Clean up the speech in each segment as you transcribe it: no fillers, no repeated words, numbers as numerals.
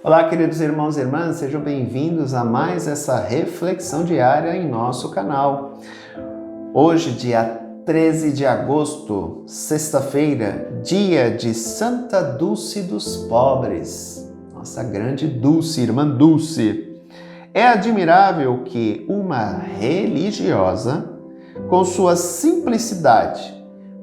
Olá, queridos irmãos e irmãs, sejam bem-vindos a mais essa reflexão diária em nosso canal. Hoje, dia 13 de agosto, sexta-feira, dia de Santa Dulce dos Pobres. Nossa grande Dulce, irmã Dulce. É admirável que uma religiosa, com sua simplicidade,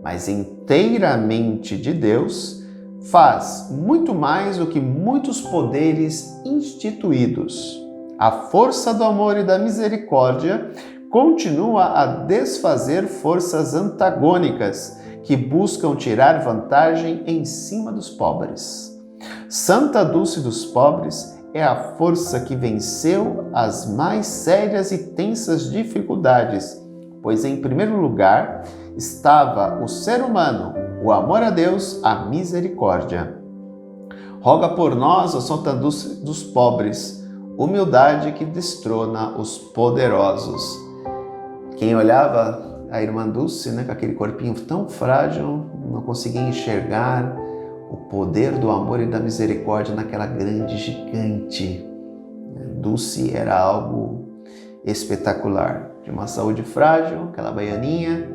mas inteiramente de Deus, faz muito mais do que muitos poderes instituídos. A força do amor e da misericórdia continua a desfazer forças antagônicas que buscam tirar vantagem em cima dos pobres. Santa Dulce dos Pobres é a força que venceu as mais sérias e tensas dificuldades, pois em primeiro lugar estava o ser humano, o amor a Deus, a misericórdia. Roga por nós, ó Santa Dulce dos Pobres, humildade que destrona os poderosos. Quem olhava a irmã Dulce, com aquele corpinho tão frágil, não conseguia enxergar o poder do amor e da misericórdia naquela grande gigante. Dulce era algo espetacular. De uma saúde frágil, aquela baianinha,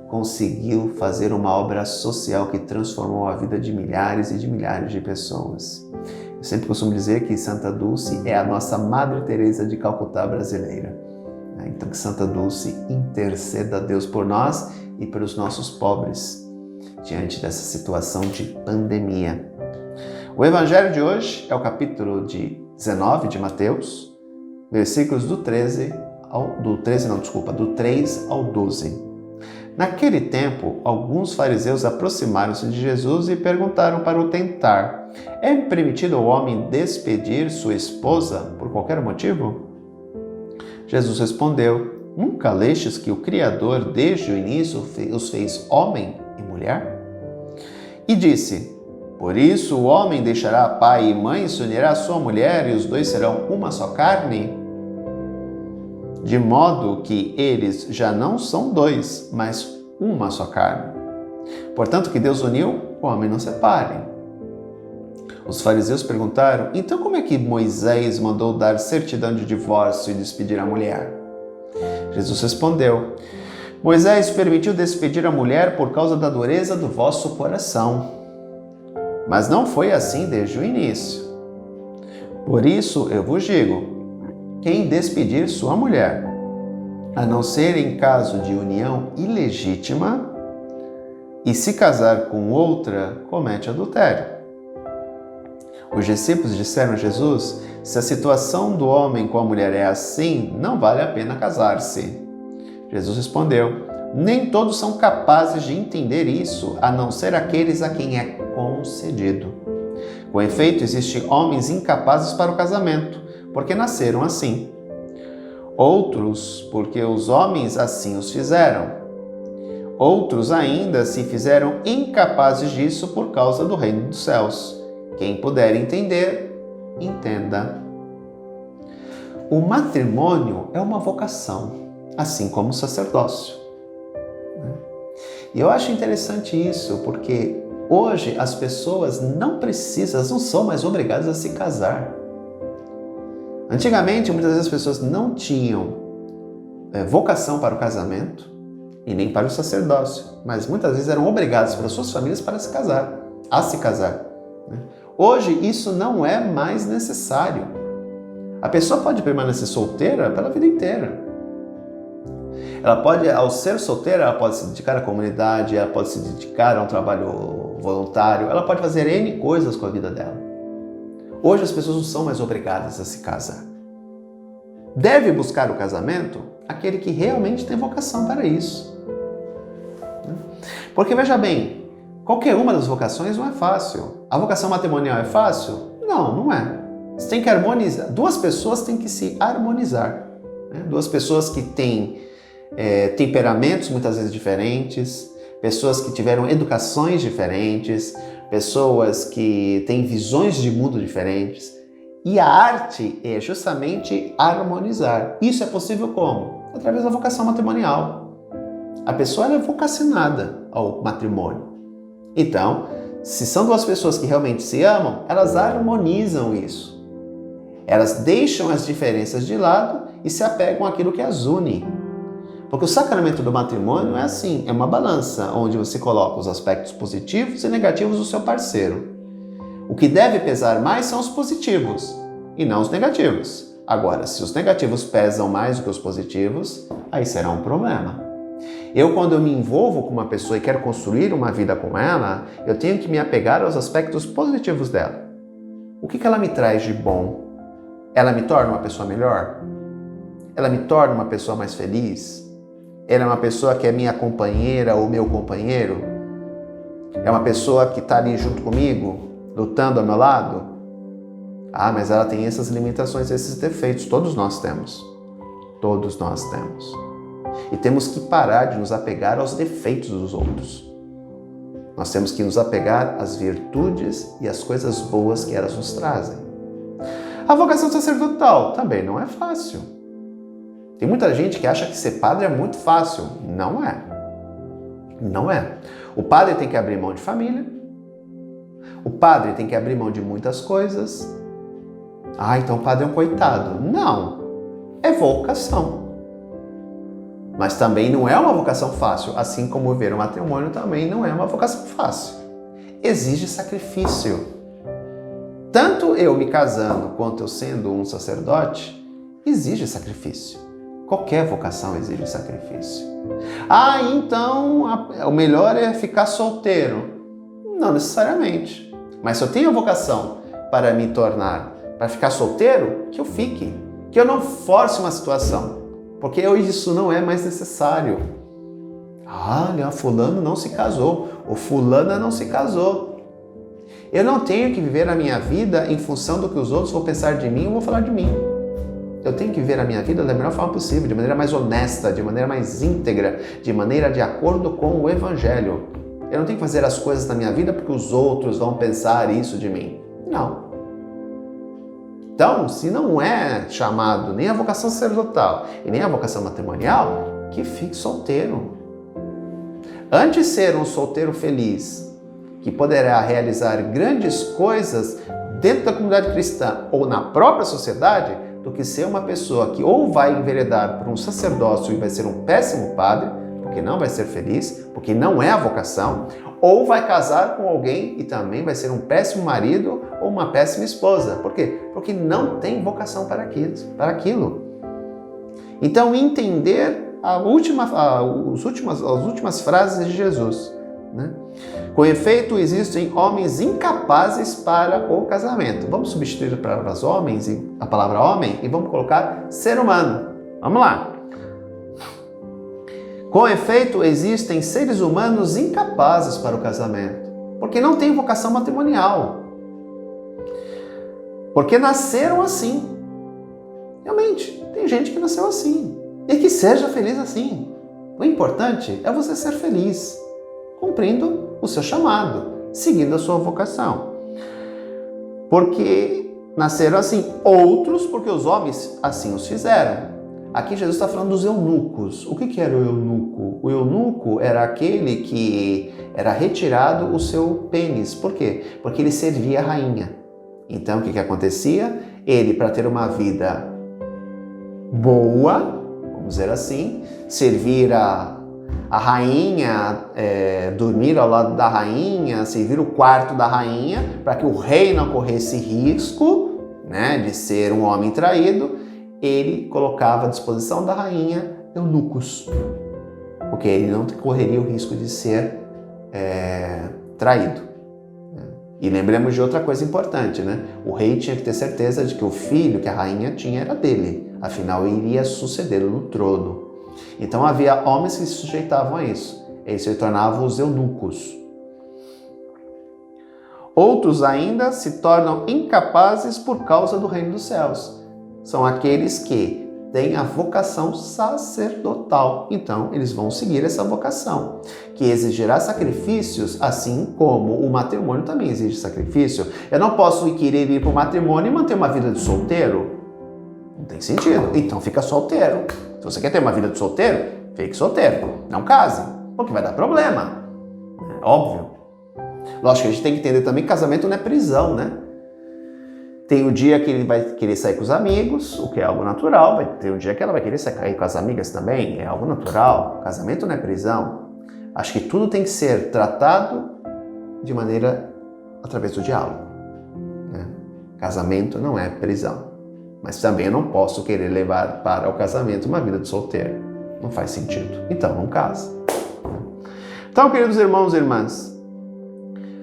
conseguiu fazer uma obra social que transformou a vida de milhares e de milhares de pessoas. Eu sempre costumo dizer que Santa Dulce é a nossa Madre Teresa de Calcutá brasileira. Então que Santa Dulce interceda a Deus por nós e pelos nossos pobres diante dessa situação de pandemia. O Evangelho de hoje é o capítulo 19 de Mateus, versículos do 3 ao 12. Naquele tempo, alguns fariseus aproximaram-se de Jesus e perguntaram para o tentar: é permitido ao homem despedir sua esposa por qualquer motivo? Jesus respondeu: nunca lestes que o Criador desde o início os fez homem e mulher? E disse: por isso o homem deixará pai e mãe e se unirá à sua mulher e os dois serão uma só carne? De modo que eles já não são dois, mas uma só carne. Portanto, que Deus uniu, o homem não separe. Os fariseus perguntaram: então como é que Moisés mandou dar certidão de divórcio e despedir a mulher? Jesus respondeu: Moisés permitiu despedir a mulher por causa da dureza do vosso coração. Mas não foi assim desde o início. Por isso eu vos digo: quem despedir sua mulher, a não ser em caso de união ilegítima, e se casar com outra, comete adultério. Os discípulos disseram a Jesus: se a situação do homem com a mulher é assim, não vale a pena casar-se. Jesus respondeu: nem todos são capazes de entender isso, a não ser aqueles a quem é concedido. Com efeito, existem homens incapazes para o casamento, porque nasceram assim. Outros, porque os homens assim os fizeram. Outros ainda se fizeram incapazes disso por causa do reino dos céus. Quem puder entender, entenda. O matrimônio é uma vocação, assim como o sacerdócio. E eu acho interessante isso, porque hoje as pessoas não são mais obrigadas a se casar. Antigamente, muitas vezes as pessoas não tinham vocação para o casamento e nem para o sacerdócio, mas muitas vezes eram obrigadas pelas suas famílias a se casar. Hoje isso não é mais necessário. A pessoa pode permanecer solteira pela vida inteira. Ela pode, ao ser solteira, ela pode se dedicar à comunidade, ela pode se dedicar a um trabalho voluntário, ela pode fazer N coisas com a vida dela. Hoje as pessoas não são mais obrigadas a se casar. Deve buscar o casamento aquele que realmente tem vocação para isso. Porque veja bem, qualquer uma das vocações não é fácil. A vocação matrimonial é fácil? Não, não é. Você tem que harmonizar. Duas pessoas têm que se harmonizar. Duas pessoas que têm temperamentos muitas vezes diferentes, pessoas que tiveram educações diferentes, pessoas que têm visões de mundo diferentes. E a arte é justamente harmonizar. Isso é possível como? Através da vocação matrimonial. A pessoa é vocacionada ao matrimônio. Então, se são duas pessoas que realmente se amam, elas harmonizam isso. Elas deixam as diferenças de lado e se apegam àquilo que as une. Porque o sacramento do matrimônio é assim, é uma balança, onde você coloca os aspectos positivos e negativos do seu parceiro. O que deve pesar mais são os positivos e não os negativos. Agora, se os negativos pesam mais do que os positivos, aí será um problema. Quando eu me envolvo com uma pessoa e quero construir uma vida com ela, eu tenho que me apegar aos aspectos positivos dela. O que ela me traz de bom? Ela me torna uma pessoa melhor? Ela me torna uma pessoa mais feliz? Ela é uma pessoa que é minha companheira ou meu companheiro? É uma pessoa que está ali junto comigo, lutando ao meu lado? Ah, mas ela tem essas limitações, esses defeitos. Todos nós temos. Todos nós temos. E temos que parar de nos apegar aos defeitos dos outros. Nós temos que nos apegar às virtudes e às coisas boas que elas nos trazem. A vocação sacerdotal também não é fácil. Tem muita gente que acha que ser padre é muito fácil. Não é. Não é. O padre tem que abrir mão de família. O padre tem que abrir mão de muitas coisas. Ah, então o padre é um coitado. Não. É vocação. Mas também não é uma vocação fácil. Assim como viver o matrimônio também não é uma vocação fácil. Exige sacrifício. Tanto eu me casando quanto eu sendo um sacerdote, exige sacrifício. Qualquer vocação exige sacrifício. Ah, então o melhor é ficar solteiro. Não necessariamente. Mas se eu tenho a vocação para me tornar, para ficar solteiro, que eu fique. Que eu não force uma situação. Porque hoje isso não é mais necessário. Olha, fulano não se casou. Ou fulana não se casou. Eu não tenho que viver a minha vida em função do que os outros vão pensar de mim ou vão falar de mim. Eu tenho que viver a minha vida da melhor forma possível, de maneira mais honesta, de maneira mais íntegra, de maneira de acordo com o Evangelho. Eu não tenho que fazer as coisas na minha vida porque os outros vão pensar isso de mim. Não. Então, se não é chamado nem a vocação sacerdotal e nem a vocação matrimonial, que fique solteiro. Antes de ser um solteiro feliz, que poderá realizar grandes coisas dentro da comunidade cristã ou na própria sociedade, do que ser uma pessoa que ou vai enveredar por um sacerdócio e vai ser um péssimo padre, porque não vai ser feliz, porque não é a vocação, ou vai casar com alguém e também vai ser um péssimo marido ou uma péssima esposa. Por quê? Porque não tem vocação para aquilo. Então, entender as últimas frases de Jesus. Né? Com efeito, existem homens incapazes para o casamento. Vamos substituir as palavras homens e a palavra homem e vamos colocar ser humano. Vamos lá. Com efeito, existem seres humanos incapazes para o casamento, porque não têm vocação matrimonial. Porque nasceram assim. Realmente, tem gente que nasceu assim. E que seja feliz assim. O importante é você ser feliz, cumprindo o seu chamado, seguindo a sua vocação. Porque nasceram assim. Outros, porque os homens assim os fizeram. Aqui Jesus está falando dos eunucos. O que era o eunuco? O eunuco era aquele que era retirado o seu pênis. Por quê? Porque ele servia a rainha. Então, o que acontecia? Ele, para ter uma vida boa, vamos dizer assim, servir a rainha, dormir ao lado da rainha, servir o quarto da rainha, para que o rei não corresse risco, né, de ser um homem traído, ele colocava à disposição da rainha eunucos, porque ele não correria o risco de ser traído. E lembremos de outra coisa importante, né? O rei tinha que ter certeza de que o filho que a rainha tinha era dele, afinal ele iria sucedê-lo no trono. Então havia homens que se sujeitavam a isso, eles se tornavam os eunucos. Outros ainda se tornam incapazes por causa do reino dos céus. São aqueles que têm a vocação sacerdotal. Então, eles vão seguir essa vocação, que exigirá sacrifícios, assim como o matrimônio também exige sacrifício. Eu não posso querer ir para o matrimônio e manter uma vida de solteiro. Não tem sentido. Então, fica solteiro. Se você quer ter uma vida de solteiro, fique solteiro. Não case, porque vai dar problema. É óbvio. Lógico que a gente tem que entender também que casamento não é prisão, né? Tem o dia que ele vai querer sair com os amigos, o que é algo natural. Vai ter um dia que ela vai querer sair com as amigas também, é algo natural. Casamento não é prisão. Acho que tudo tem que ser tratado de maneira através do diálogo. Né? Casamento não é prisão. Mas também eu não posso querer levar para o casamento uma vida de solteiro. Não faz sentido. Então, não casa. Então, queridos irmãos e irmãs,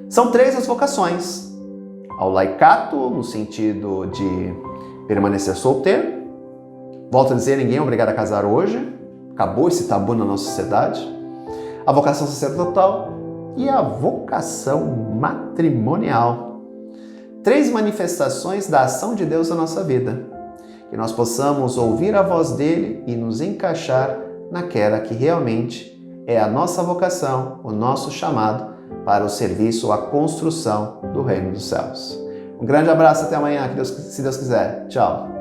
são 3 as vocações. Ao laicato, no sentido de permanecer solteiro. Volto a dizer, ninguém é obrigado a casar hoje. Acabou esse tabu na nossa sociedade. A vocação sacerdotal e a vocação matrimonial. 3 manifestações da ação de Deus na nossa vida. Que nós possamos ouvir a voz dele e nos encaixar naquela que realmente é a nossa vocação, o nosso chamado para o serviço, a construção do reino dos céus. Um grande abraço, até amanhã, se Deus quiser. Tchau!